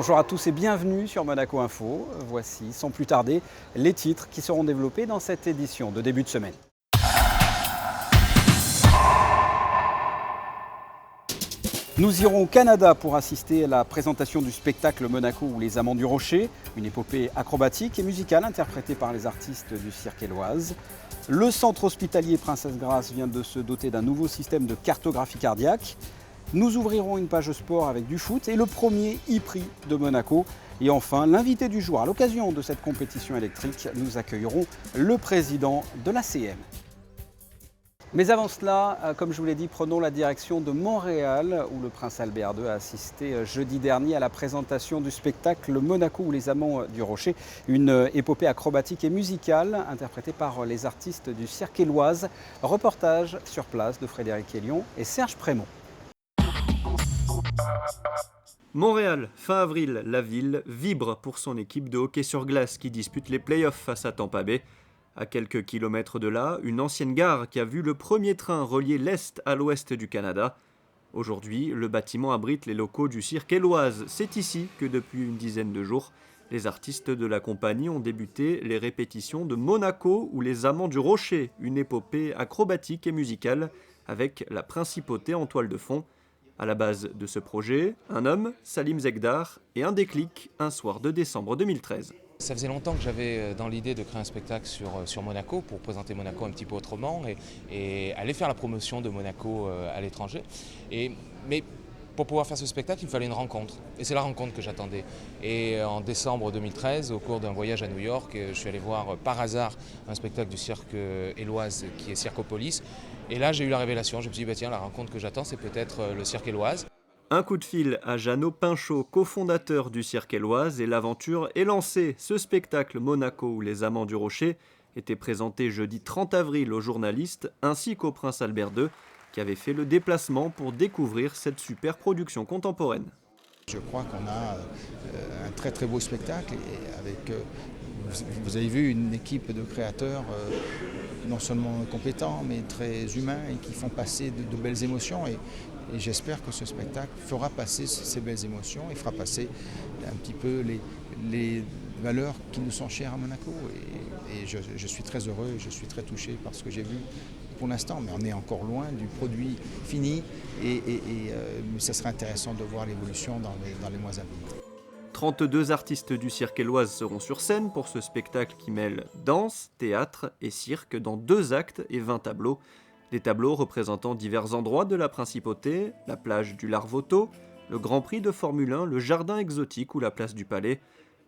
Bonjour à tous et bienvenue sur Monaco Info. Voici, sans plus tarder, les titres qui seront développés dans cette édition de début de semaine. Nous irons au Canada pour assister à la présentation du spectacle Monaco ou les Amants du Rocher, une épopée acrobatique et musicale interprétée par les artistes du cirque Éloise. Le centre hospitalier Princesse Grace vient de se doter d'un nouveau système de cartographie cardiaque. Nous ouvrirons une page sport avec du foot et le premier e-prix de Monaco. Et enfin, l'invité du jour, à l'occasion de cette compétition électrique, nous accueillerons le président de l'ACM. Mais avant cela, comme je vous l'ai dit, prenons la direction de Montréal, où le prince Albert II a assisté jeudi dernier à la présentation du spectacle Monaco ou les Amants du Rocher, une épopée acrobatique et musicale interprétée par les artistes du cirque Éloise. Reportage sur place de Frédéric Hélion et Serge Prémont. Montréal, fin avril, la ville vibre pour son équipe de hockey sur glace qui dispute les playoffs face à Tampa Bay. À quelques kilomètres de là, une ancienne gare qui a vu le premier train relier l'Est à l'Ouest du Canada. Aujourd'hui, le bâtiment abrite les locaux du cirque Éloise. C'est ici que depuis une dizaine de jours, les artistes de la compagnie ont débuté les répétitions de Monaco ou les Amants du Rocher, une épopée acrobatique et musicale avec la principauté en toile de fond. À la base de ce projet, un homme, Salim Zegdar, et un déclic, un soir de décembre 2013. Ça faisait longtemps que j'avais dans l'idée de créer un spectacle sur Monaco pour présenter Monaco un petit peu autrement et aller faire la promotion de Monaco à l'étranger. Mais pour pouvoir faire ce spectacle, il me fallait une rencontre. Et c'est la rencontre que j'attendais. Et en décembre 2013, au cours d'un voyage à New York, je suis allé voir par hasard un spectacle du cirque Éloise qui est Circopolis. Et là, j'ai eu la révélation. Je me suis dit, tiens, la rencontre que j'attends, c'est peut-être le cirque Éloise. Un coup de fil à Jeannot Pinchot, cofondateur du cirque Éloise, et l'aventure est lancée. Ce spectacle Monaco ou les Amants du Rocher était présenté jeudi 30 avril aux journalistes ainsi qu'au prince Albert II qui avait fait le déplacement pour découvrir cette super production contemporaine. Je crois qu'on a un très très beau spectacle et avec, vous avez vu, une équipe de créateurs non seulement compétents mais très humains et qui font passer de belles émotions et j'espère que ce spectacle fera passer ces belles émotions et fera passer un petit peu les valeurs qui nous sont chères à Monaco et je suis très heureux et je suis très touché par ce que j'ai vu pour l'instant, mais on est encore loin du produit fini et ça serait intéressant de voir l'évolution dans les mois à venir. 32 artistes du cirque Éloise seront sur scène pour ce spectacle qui mêle danse, théâtre et cirque dans 2 actes et 20 tableaux. Des tableaux représentant divers endroits de la principauté, la plage du Larvoto, le Grand Prix de Formule 1, le jardin exotique ou la place du Palais.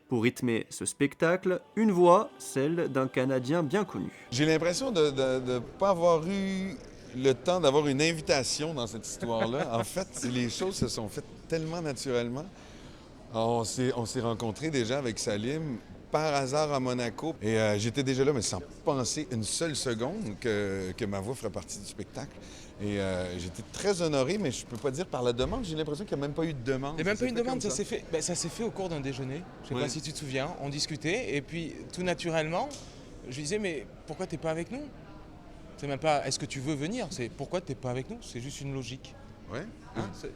Pour rythmer ce spectacle, une voix, celle d'un Canadien bien connu. J'ai l'impression de ne pas avoir eu le temps d'avoir une invitation dans cette histoire-là. En fait, les choses se sont faites tellement naturellement. On s'est rencontrés déjà avec Salim par hasard à Monaco. Et j'étais déjà là, mais sans penser une seule seconde que ma voix ferait partie du spectacle. Et j'étais très honoré, mais je peux pas dire par la demande. J'ai l'impression qu'il n'y a même pas eu de demande. Il n'y a même pas eu de demande, ça s'est fait au cours d'un déjeuner. Je ne sais pas si tu te souviens, on discutait et puis tout naturellement, je lui disais mais pourquoi tu n'es pas avec nous? C'est même pas est-ce que tu veux venir, c'est pourquoi tu n'es pas avec nous? C'est juste une logique. Oui.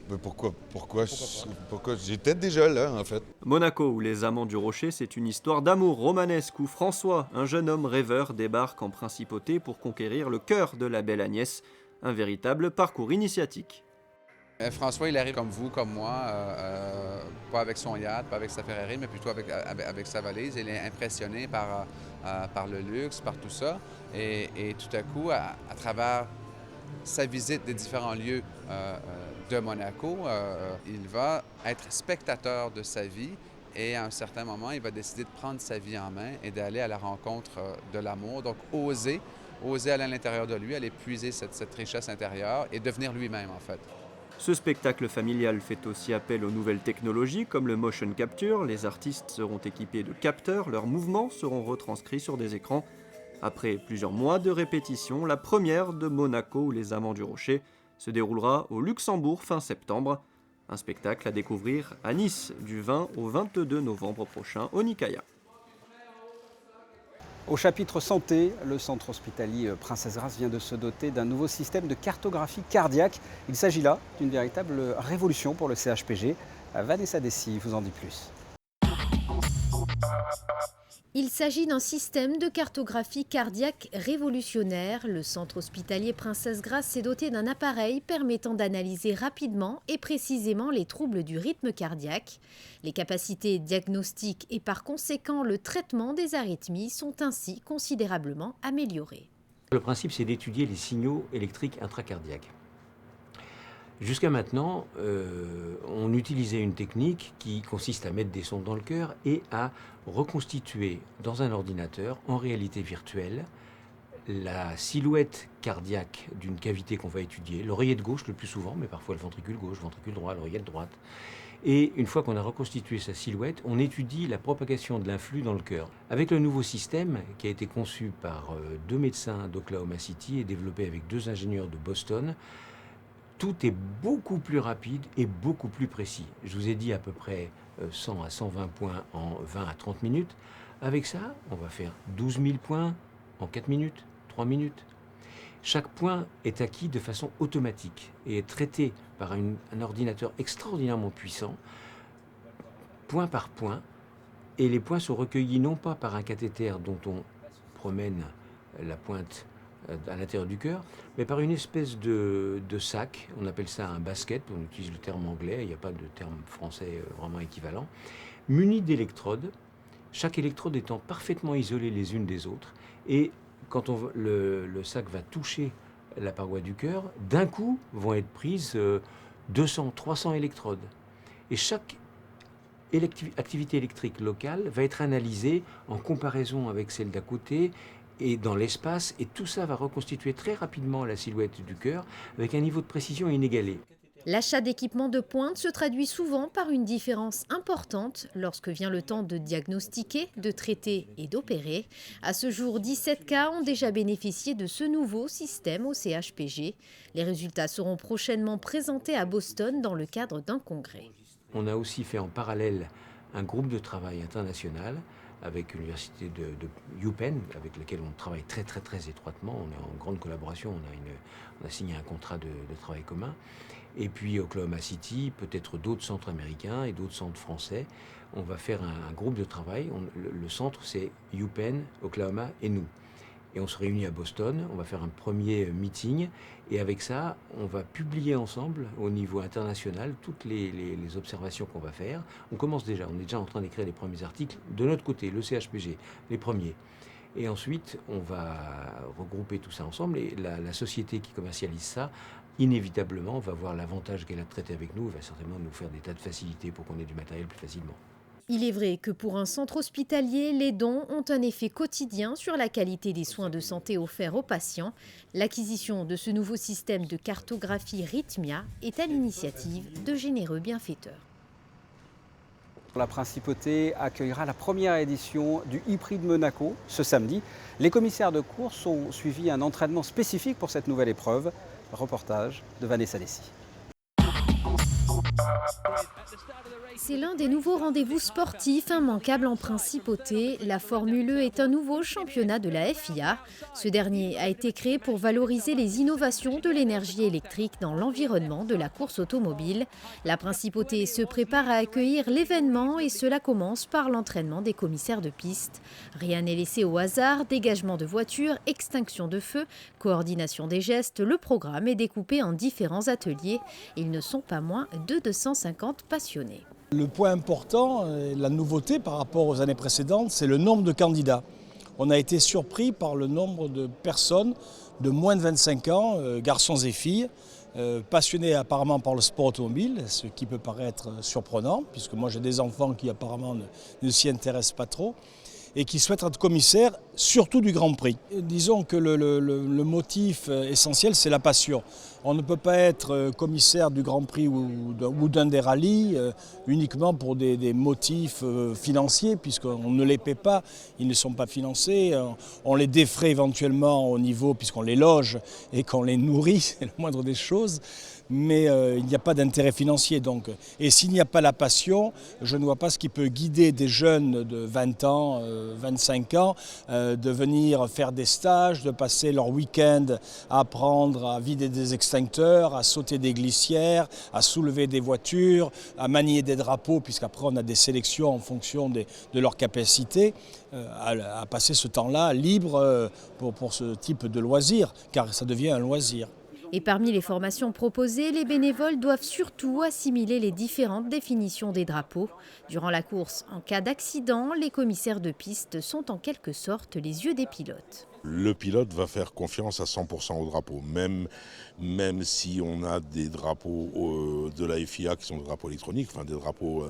Mais pourquoi j'étais déjà là, en fait. Monaco ou les Amants du Rocher, c'est une histoire d'amour romanesque où François, un jeune homme rêveur, débarque en principauté pour conquérir le cœur de la belle Agnès. Un véritable parcours initiatique. François, il arrive comme vous, comme moi, pas avec son yacht, pas avec sa Ferrari, mais plutôt avec sa valise. Il est impressionné par le luxe, par tout ça. Et tout à coup, à travers sa visite des différents lieux de Monaco, il va être spectateur de sa vie et à un certain moment, il va décider de prendre sa vie en main et d'aller à la rencontre de l'amour. Donc, oser aller à l'intérieur de lui, aller puiser cette richesse intérieure et devenir lui-même, en fait. Ce spectacle familial fait aussi appel aux nouvelles technologies comme le motion capture. Les artistes seront équipés de capteurs, leurs mouvements seront retranscrits sur des écrans. Après plusieurs mois de répétition, la première de Monaco ou les Amants du Rocher se déroulera au Luxembourg fin septembre. Un spectacle à découvrir à Nice du 20 au 22 novembre prochain au Nicaïa. Au chapitre santé, le centre hospitalier Princesse Grace vient de se doter d'un nouveau système de cartographie cardiaque. Il s'agit là d'une véritable révolution pour le CHPG. Vanessa Dessy vous en dit plus. Il s'agit d'un système de cartographie cardiaque révolutionnaire. Le centre hospitalier Princesse Grace s'est doté d'un appareil permettant d'analyser rapidement et précisément les troubles du rythme cardiaque. Les capacités diagnostiques et par conséquent le traitement des arythmies sont ainsi considérablement améliorées. Le principe, c'est d'étudier les signaux électriques intracardiaques. Jusqu'à maintenant, on utilisait une technique qui consiste à mettre des sondes dans le cœur et à reconstituer dans un ordinateur, en réalité virtuelle, la silhouette cardiaque d'une cavité qu'on va étudier, l'oreillette gauche le plus souvent, mais parfois le ventricule gauche, ventricule droit, l'oreillette droite. Et une fois qu'on a reconstitué sa silhouette, on étudie la propagation de l'influx dans le cœur. Avec le nouveau système, qui a été conçu par 2 médecins d'Oklahoma City et développé avec 2 ingénieurs de Boston, tout est beaucoup plus rapide et beaucoup plus précis. Je vous ai dit à peu près 100 à 120 points en 20 à 30 minutes. Avec ça, on va faire 12 000 points en 4 minutes, 3 minutes. Chaque point est acquis de façon automatique et est traité par un ordinateur extraordinairement puissant, point par point. Et les points sont recueillis non pas par un cathéter dont on promène la pointe à l'intérieur du cœur, mais par une espèce de sac, on appelle ça un basket, on utilise le terme anglais, il n'y a pas de terme français vraiment équivalent, muni d'électrodes, chaque électrode étant parfaitement isolée les unes des autres, et quand le sac va toucher la paroi du cœur, d'un coup vont être prises 200, 300 électrodes. Et chaque activité électrique locale va être analysée en comparaison avec celle d'à côté, et dans l'espace, et tout ça va reconstituer très rapidement la silhouette du cœur avec un niveau de précision inégalé. L'achat d'équipements de pointe se traduit souvent par une différence importante lorsque vient le temps de diagnostiquer, de traiter et d'opérer. À ce jour, 17 cas ont déjà bénéficié de ce nouveau système au CHPG. Les résultats seront prochainement présentés à Boston dans le cadre d'un congrès. On a aussi fait en parallèle un groupe de travail international avec l'université de UPenn, avec laquelle on travaille très étroitement. On est en grande collaboration, on a signé un contrat de travail commun. Et puis Oklahoma City, peut-être d'autres centres américains et d'autres centres français. On va faire un groupe de travail. Le centre, c'est UPenn, Oklahoma et nous. Et on se réunit à Boston, on va faire un premier meeting. Et avec ça, on va publier ensemble, au niveau international, toutes les observations qu'on va faire. On commence déjà, on est déjà en train d'écrire les premiers articles. De notre côté, le CHPG, les premiers. Et ensuite, on va regrouper tout ça ensemble. Et la société qui commercialise ça, inévitablement, va voir l'avantage qu'elle a de traiter avec nous, va certainement nous faire des tas de facilités pour qu'on ait du matériel plus facilement. Il est vrai que pour un centre hospitalier, les dons ont un effet quotidien sur la qualité des soins de santé offerts aux patients. L'acquisition de ce nouveau système de cartographie Rhythmia est à l'initiative de généreux bienfaiteurs. La Principauté accueillera la première édition du e-prix de Monaco ce samedi. Les commissaires de course ont suivi un entraînement spécifique pour cette nouvelle épreuve. Reportage de Vanessa Dessy. C'est l'un des nouveaux rendez-vous sportifs immanquables en Principauté. La Formule E est un nouveau championnat de la FIA. Ce dernier a été créé pour valoriser les innovations de l'énergie électrique dans l'environnement de la course automobile. La Principauté se prépare à accueillir l'événement et cela commence par l'entraînement des commissaires de piste. Rien n'est laissé au hasard, dégagement de voitures, extinction de feu, coordination des gestes. Le programme est découpé en différents ateliers. Ils ne sont pas moins de 250 passionnés. Le point important, la nouveauté par rapport aux années précédentes, c'est le nombre de candidats. On a été surpris par le nombre de personnes de moins de 25 ans, garçons et filles, passionnés apparemment par le sport automobile, ce qui peut paraître surprenant, puisque moi j'ai des enfants qui apparemment ne s'y intéressent pas trop, et qui souhaitent être commissaires, surtout du Grand Prix. Disons que le motif essentiel, c'est la passion. On ne peut pas être commissaire du Grand Prix ou d'un des rallyes uniquement pour des motifs financiers, puisqu'on ne les paie pas, ils ne sont pas financés. On les défraie éventuellement au niveau, puisqu'on les loge et qu'on les nourrit, c'est la moindre des choses. mais il n'y a pas d'intérêt financier. Donc. Et s'il n'y a pas la passion, je ne vois pas ce qui peut guider des jeunes de 20 ans, 25 ans, de venir faire des stages, de passer leur week-end à apprendre à vider des extincteurs, à sauter des glissières, à soulever des voitures, à manier des drapeaux, puisqu'après on a des sélections en fonction de leur capacité, à passer ce temps-là libre pour ce type de loisir, car ça devient un loisir. Et parmi les formations proposées, les bénévoles doivent surtout assimiler les différentes définitions des drapeaux. Durant la course, en cas d'accident, les commissaires de piste sont en quelque sorte les yeux des pilotes. Le pilote va faire confiance à 100% au drapeau, même si on a des drapeaux de la FIA qui sont des drapeaux électroniques, enfin des drapeaux,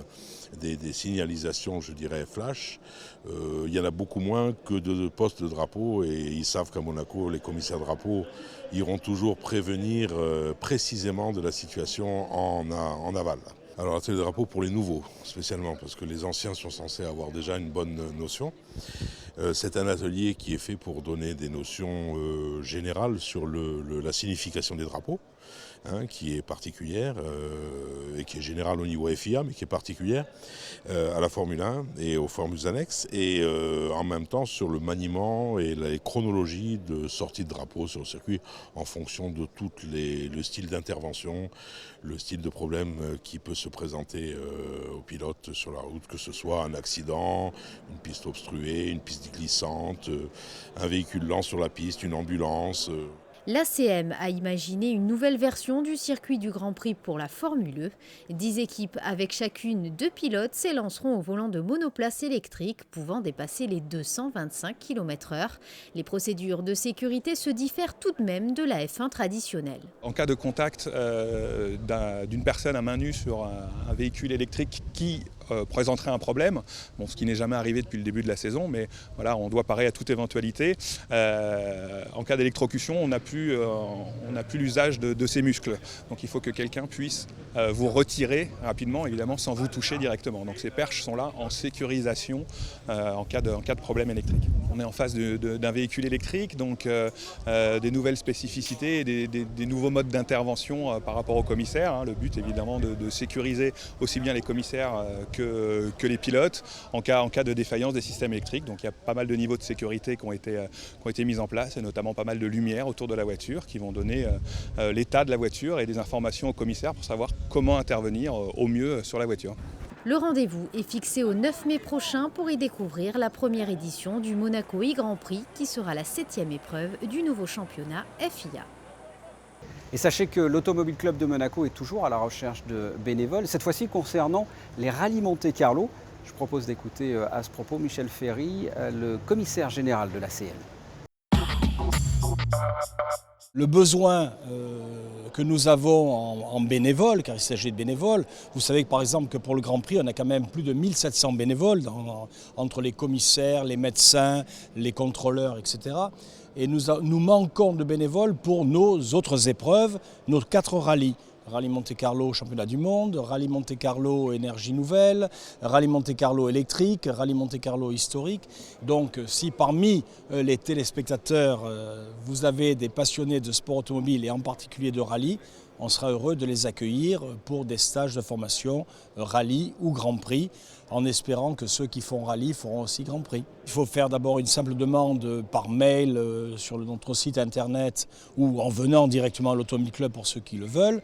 des signalisations, je dirais, flash. Il y en a beaucoup moins que de postes de drapeau, et ils savent qu'à Monaco, les commissaires de drapeau iront toujours prévenir précisément de la situation en aval. Alors c'est le drapeau pour les nouveaux, spécialement, parce que les anciens sont censés avoir déjà une bonne notion. C'est un atelier qui est fait pour donner des notions générales sur la signification des drapeaux, qui est particulière et qui est générale au niveau FIA, mais qui est particulière à la Formule 1 et aux formules annexes, et en même temps sur le maniement et les chronologies de sortie de drapeau sur le circuit en fonction de tout le style d'intervention, le style de problème qui peut se présenter aux pilotes sur la route, que ce soit un accident, une piste obstruée, une piste glissante, un véhicule lent sur la piste, une ambulance. L'ACM a imaginé une nouvelle version du circuit du Grand Prix pour la Formule E. 10 équipes avec chacune 2 pilotes s'élanceront au volant de monoplaces électriques pouvant dépasser les 225 km/h. Les procédures de sécurité se diffèrent tout de même de la F1 traditionnelle. En cas de contact d'une personne à main nue sur un véhicule électrique qui présenterait un problème, ce qui n'est jamais arrivé depuis le début de la saison, mais voilà, on doit parer à toute éventualité. En cas d'électrocution, on n'a plus l'usage de ses muscles. Donc il faut que quelqu'un puisse vous retirer rapidement, évidemment, sans vous toucher directement. Donc ces perches sont là en sécurisation en cas de problème électrique. On est en face d'un véhicule électrique, donc des nouvelles spécificités et des nouveaux modes d'intervention par rapport aux commissaires. Le but, évidemment, de sécuriser aussi bien les commissaires que les pilotes en cas de défaillance des systèmes électriques. Donc il y a pas mal de niveaux de sécurité qui ont été mis en place, et notamment pas mal de lumières autour de la voiture qui vont donner l'état de la voiture et des informations aux commissaires pour savoir comment intervenir au mieux sur la voiture. Le rendez-vous est fixé au 9 mai prochain pour y découvrir la première édition du Monaco e-Grand Prix, qui sera la 7e épreuve du nouveau championnat FIA. Et sachez que l'Automobile Club de Monaco est toujours à la recherche de bénévoles, cette fois-ci concernant les rallyes Monte-Carlo. Je propose d'écouter à ce propos Michel Ferry, le commissaire général de l'ACM. Le besoin que nous avons en bénévoles, car il s'agit de bénévoles, vous savez que par exemple que pour le Grand Prix, on a quand même plus de 1700 bénévoles entre les commissaires, les médecins, les contrôleurs, etc. Et nous manquons de bénévoles pour nos autres épreuves, nos 4 rallyes. Rallye Monte-Carlo Championnat du Monde, Rallye Monte-Carlo Énergie Nouvelle, Rallye Monte-Carlo électrique, Rallye Monte-Carlo historique. Donc si parmi les téléspectateurs vous avez des passionnés de sport automobile et en particulier de rallye, on sera heureux de les accueillir pour des stages de formation rallye ou Grand Prix, en espérant que ceux qui font rallye feront aussi Grand Prix. Il faut faire d'abord une simple demande par mail sur notre site internet ou en venant directement à l'Automobile Club pour ceux qui le veulent,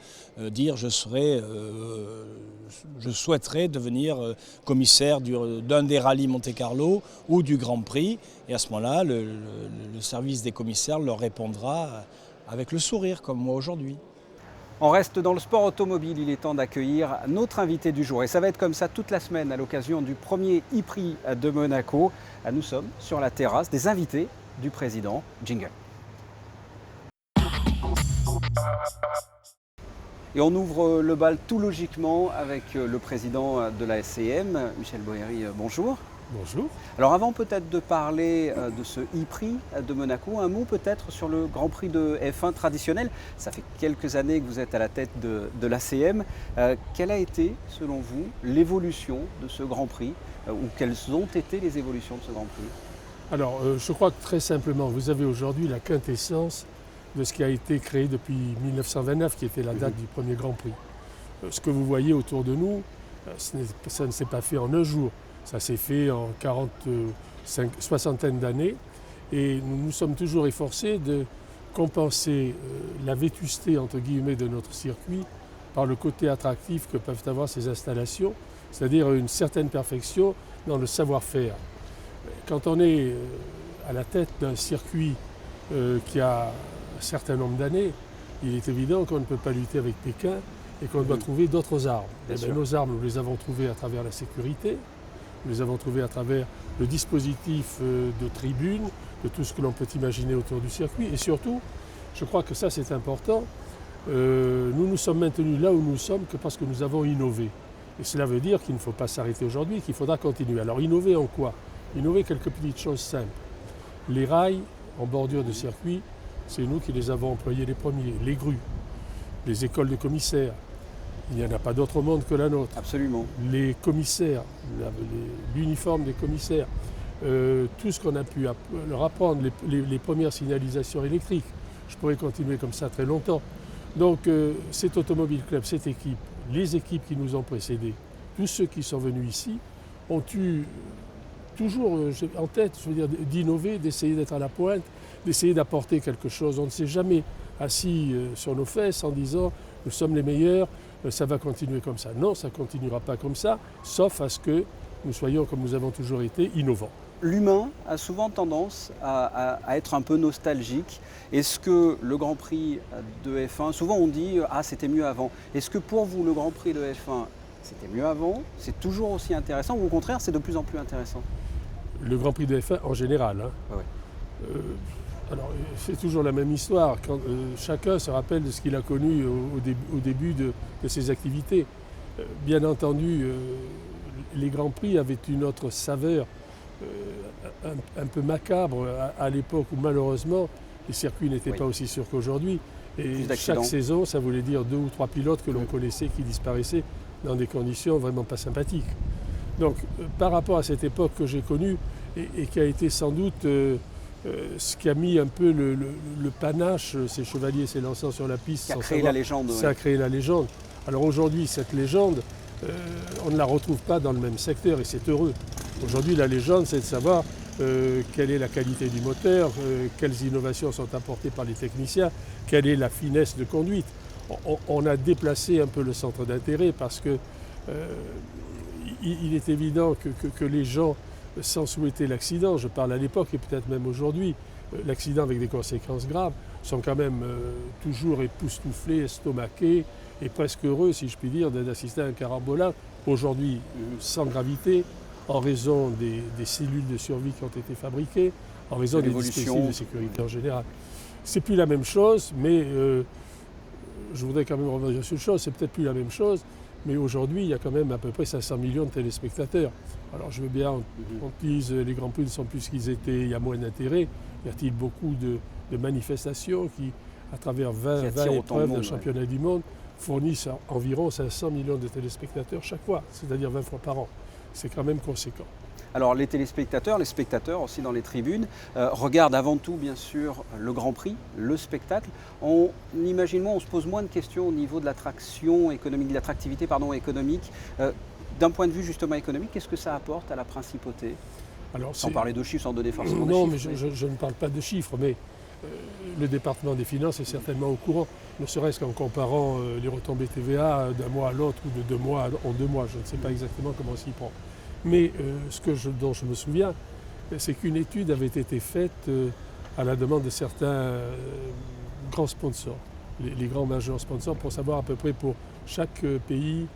dire je souhaiterais devenir commissaire d'un des rallyes Monte-Carlo ou du Grand Prix, et à ce moment-là, le service des commissaires leur répondra avec le sourire, comme moi aujourd'hui. On reste dans le sport automobile, il est temps d'accueillir notre invité du jour. Et ça va être comme ça toute la semaine à l'occasion du premier e-prix de Monaco. Nous sommes sur la terrasse des invités du président. Jingle. Et on ouvre le bal tout logiquement avec le président de la ACM, Michel Bohéry, bonjour. Bonjour. Alors avant peut-être de parler de ce e-prix de Monaco, un mot peut-être sur le Grand Prix de F1 traditionnel. Ça fait quelques années que vous êtes à la tête de l'ACM. Quelle a été, selon vous, l'évolution de ce Grand Prix ou quelles ont été les évolutions de ce Grand Prix? Alors, je crois que très simplement, vous avez aujourd'hui la quintessence de ce qui a été créé depuis 1929, qui était la date du premier Grand Prix. Ce que vous voyez autour de nous, ça ne s'est pas fait en un jour. Ça s'est fait en 60 d'années. Et nous nous sommes toujours efforcés de compenser la vétusté, entre guillemets, de notre circuit par le côté attractif que peuvent avoir ces installations, c'est-à-dire une certaine perfection dans le savoir-faire. Quand on est à la tête d'un circuit qui a un certain nombre d'années, il est évident qu'on ne peut pas lutter avec Pékin et qu'on doit trouver d'autres armes. Nos armes, nous les avons trouvées à travers la sécurité, nous les avons trouvées à travers le dispositif de tribune, de tout ce que l'on peut imaginer autour du circuit. Et surtout, je crois que ça c'est important, nous nous sommes maintenus là où nous sommes que parce que nous avons innové. Et cela veut dire qu'il ne faut pas s'arrêter aujourd'hui, qu'il faudra continuer. Alors innover en quoi? Innover quelques petites choses simples. Les rails en bordure de circuit, c'est nous qui les avons employés les premiers. Les grues, les écoles de commissaires. Il n'y en a pas d'autre monde que la nôtre. Absolument. Les commissaires, l'uniforme des commissaires, tout ce qu'on a pu leur apprendre, les premières signalisations électriques. Je pourrais continuer comme ça très longtemps. Donc cet Automobile Club, cette équipe, les équipes qui nous ont précédés, tous ceux qui sont venus ici, ont eu toujours en tête, je veux dire, d'innover, d'essayer d'être à la pointe, d'essayer d'apporter quelque chose. On ne s'est jamais assis sur nos fesses en disant « nous sommes les meilleurs, ça va continuer comme ça ». Non, ça ne continuera pas comme ça, sauf à ce que nous soyons, comme nous avons toujours été, innovants. L'humain a souvent tendance à être un peu nostalgique. Est-ce que le Grand Prix de F1, souvent on dit « ah, c'était mieux avant ». Est-ce que pour vous, le Grand Prix de F1, c'était mieux avant, c'est toujours aussi intéressant ou au contraire, c'est de plus en plus intéressant? Le Grand Prix de F1 en général. Hein. Ah ouais. Alors, c'est toujours la même histoire. Quand, chacun se rappelle de ce qu'il a connu au début de ses activités. Bien entendu, les Grands Prix avaient une autre saveur, un peu macabre à l'époque où malheureusement les circuits n'étaient pas aussi sûrs qu'aujourd'hui. Et chaque saison, ça voulait dire 2 ou 3 pilotes que l'on connaissait qui disparaissaient dans des conditions vraiment pas sympathiques. Donc, par rapport à cette époque que j'ai connue et qui a été sans doute ce qui a mis un peu le panache, ces chevaliers s'élançant sur la piste. Ça a créé la légende. Ça a créé la légende. Alors aujourd'hui, cette légende, on ne la retrouve pas dans le même secteur et c'est heureux. Aujourd'hui, la légende, c'est de savoir quelle est la qualité du moteur, quelles innovations sont apportées par les techniciens, quelle est la finesse de conduite. On a déplacé un peu le centre d'intérêt parce que il est évident que les gens, sans souhaiter l'accident, je parle à l'époque et peut-être même aujourd'hui, l'accident avec des conséquences graves, sont quand même toujours époustouflés, estomaqués et presque heureux, si je puis dire, d'assister à un carambolage, aujourd'hui sans gravité, en raison des cellules de survie qui ont été fabriquées, en raison des dispositifs de sécurité en général. C'est plus la même chose, mais je voudrais quand même revenir sur une chose, c'est peut-être plus la même chose, mais aujourd'hui, il y a quand même à peu près 500 millions de téléspectateurs. Alors je veux bien, on dise les Grands Prix ne sont plus ce qu'ils étaient, il y a moins d'intérêt. Y a-t-il beaucoup de manifestations qui, à travers 20 épreuves d'un championnat du monde, fournissent environ 500 millions de téléspectateurs chaque fois, c'est-à-dire 20 fois par an. C'est quand même conséquent. Alors les téléspectateurs, les spectateurs aussi dans les tribunes, regardent avant tout bien sûr le Grand Prix, le spectacle. On se pose moins de questions au niveau de l'attraction économique, de l'attractivité économique. D'un point de vue justement économique, qu'est-ce que ça apporte à la principauté? Alors, sans parler de chiffres, sans donner forcément de chiffres. Non, mais je ne parle pas de chiffres, mais le département des finances est certainement au courant, ne serait-ce qu'en comparant les retombées TVA d'un mois à l'autre ou de 2 mois en 2 mois. Je ne sais pas exactement comment s'y prend. Mais dont je me souviens, c'est qu'une étude avait été faite à la demande de certains grands sponsors, les grands majeurs sponsors, pour savoir à peu près pour chaque pays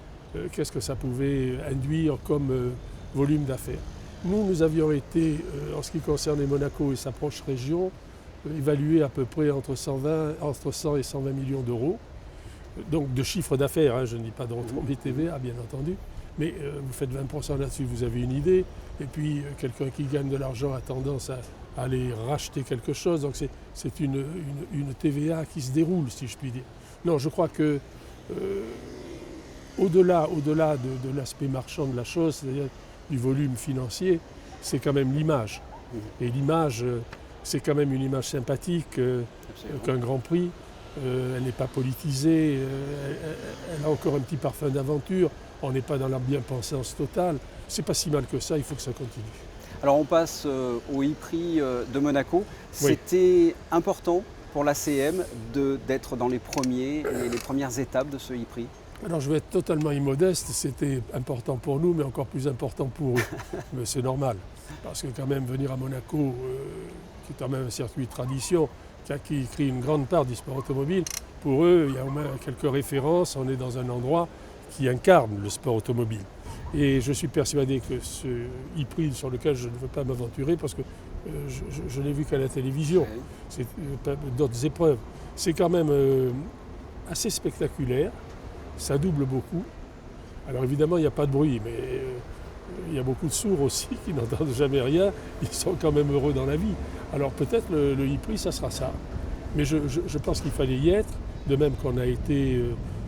qu'est-ce que ça pouvait induire comme volume d'affaires. Nous avions été, en ce qui concerne Monaco et sa proche région, évalués à peu près entre 100 et 120 millions d'euros. Donc de chiffre d'affaires, hein, je ne dis pas de retombée TVA, bien entendu. Mais vous faites 20% là-dessus, vous avez une idée. Et puis quelqu'un qui gagne de l'argent a tendance à aller racheter quelque chose. Donc c'est une TVA qui se déroule, si je puis dire. Non, je crois que au-delà de l'aspect marchand de la chose, c'est-à-dire du volume financier, c'est quand même l'image. Et l'image, c'est quand même une image sympathique qu'un Grand Prix. Elle n'est pas politisée, elle a encore un petit parfum d'aventure, on n'est pas dans la bien-pensance totale. C'est pas si mal que ça, il faut que ça continue. Alors on passe au e-Prix de Monaco. Oui. C'était important pour l'ACM d'être dans les premières étapes de ce e-Prix. Alors je vais être totalement immodeste, c'était important pour nous, mais encore plus important pour eux. Mais c'est normal, parce que quand même venir à Monaco, qui est quand même un circuit de tradition, qui crée une grande part du sport automobile, pour eux, il y a au moins quelques références, on est dans un endroit qui incarne le sport automobile. Et je suis persuadé que ce e-Prix sur lequel je ne veux pas m'aventurer, parce que je n'ai vu qu'à la télévision, c'est d'autres épreuves, c'est quand même assez spectaculaire, ça double beaucoup. Alors évidemment, il n'y a pas de bruit, mais il y a beaucoup de sourds aussi qui n'entendent jamais rien, ils sont quand même heureux dans la vie. Alors peut-être le e-Prix, ça sera ça. Mais je pense qu'il fallait y être, de même qu'on a été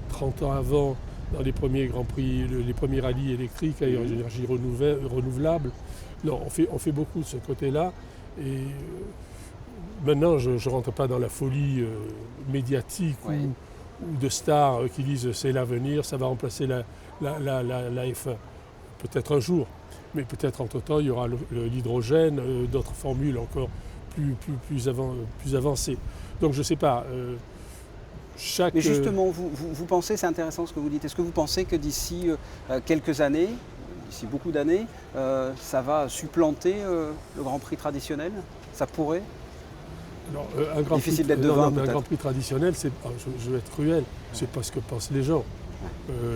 30 ans avant dans les premiers Grands Prix, les premiers rallyes électriques à énergie renouvelable. Non, on fait beaucoup de ce côté-là. Et maintenant, je ne rentre pas dans la folie médiatique ou de stars qui disent c'est l'avenir, ça va remplacer la F1. Peut-être un jour, mais peut-être entre-temps, il y aura l'hydrogène, d'autres formules encore plus avancées. Donc je ne sais pas. Mais justement, vous pensez, c'est intéressant ce que vous dites, est-ce que vous pensez que d'ici quelques années, d'ici beaucoup d'années, ça va supplanter le Grand Prix traditionnel? Ça pourrait? Alors, difficile d'être devin, un Grand Prix traditionnel, je vais être cruel, c'est pas ce que pensent les gens.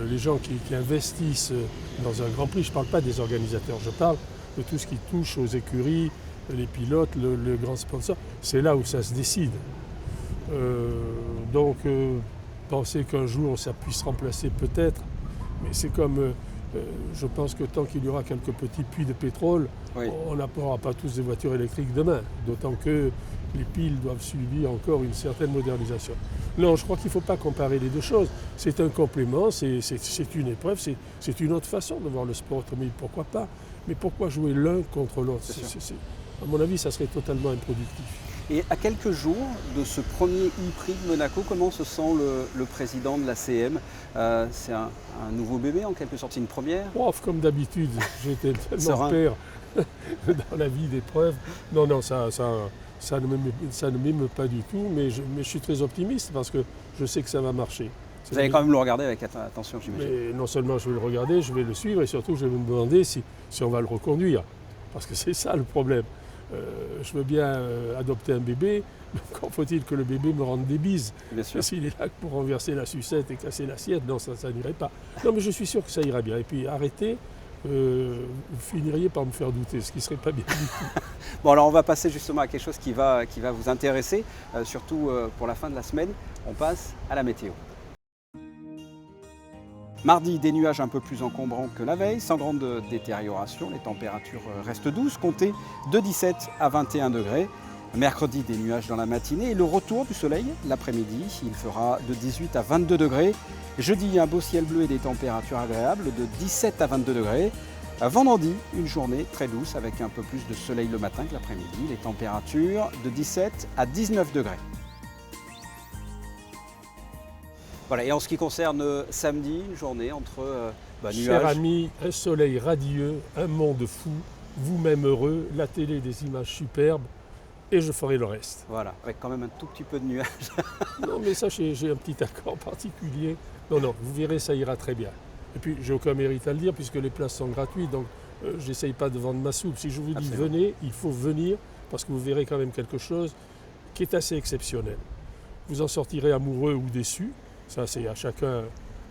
Les gens qui investissent dans un Grand Prix, je ne parle pas des organisateurs, je parle de tout ce qui touche aux écuries, les pilotes, le grand sponsor. C'est là où ça se décide. Donc, penser qu'un jour ça puisse remplacer peut-être, mais c'est comme, je pense que tant qu'il y aura quelques petits puits de pétrole, on n'aura pas tous des voitures électriques demain, d'autant que les piles doivent subir encore une certaine modernisation. Non, je crois qu'il ne faut pas comparer les deux choses. C'est un complément, c'est une épreuve, c'est une autre façon de voir le sport automobile, pourquoi pas. Mais pourquoi jouer l'un contre l'autre? À mon avis, ça serait totalement improductif. Et à quelques jours de ce premier e-Prix de Monaco, comment se sent le président de l'ACM? C'est un nouveau bébé en quelque sorte, c'est une première? Comme d'habitude, j'étais tellement père dans la vie d'épreuve. Non, ça ne m'émeut pas du tout, mais je suis très optimiste parce que je sais que ça va marcher. Vous allez quand même le regarder avec attention, j'imagine. Mais non seulement je vais le regarder, je vais le suivre et surtout je vais me demander si on va le reconduire. Parce que c'est ça le problème. Je veux bien adopter un bébé, mais encore faut-il que le bébé me rende des bises. Bien sûr. S'il est là pour renverser la sucette et casser l'assiette, non, ça n'irait pas. Non, mais je suis sûr que ça ira bien. Et puis arrêtez, vous finiriez par me faire douter, ce qui ne serait pas bien du tout. Bon, alors on va passer justement à quelque chose qui va vous intéresser, surtout pour la fin de la semaine. On passe à la météo. Mardi, des nuages un peu plus encombrants que la veille, sans grande détérioration. Les températures restent douces, comptez de 17 à 21 degrés. Mercredi, des nuages dans la matinée et le retour du soleil l'après-midi. Il fera de 18 à 22 degrés. Jeudi, un beau ciel bleu et des températures agréables de 17 à 22 degrés. Vendredi, une journée très douce avec un peu plus de soleil le matin que l'après-midi. Les températures de 17 à 19 degrés. Voilà, et en ce qui concerne samedi, une journée entre nuages. Cher ami, un soleil radieux, un monde fou, vous-même heureux, la télé des images superbes, et je ferai le reste. Voilà, avec quand même un tout petit peu de nuages. Non, mais ça, j'ai un petit accord particulier. Non, vous verrez, ça ira très bien. Et puis, j'ai aucun mérite à le dire, puisque les places sont gratuites, donc j'essaye pas de vendre ma soupe. Si je vous dis venez, il faut venir, parce que vous verrez quand même quelque chose qui est assez exceptionnel. Vous en sortirez amoureux ou déçu. Ça, c'est à chacun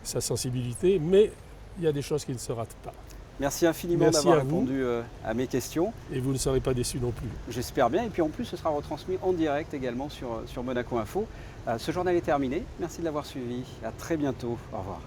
sa sensibilité, mais il y a des choses qui ne se ratent pas. Merci infiniment d'avoir répondu à mes questions. Et vous ne serez pas déçus non plus. J'espère bien. Et puis en plus, ce sera retransmis en direct également sur Monaco Info. Ce journal est terminé. Merci de l'avoir suivi. À très bientôt. Au revoir.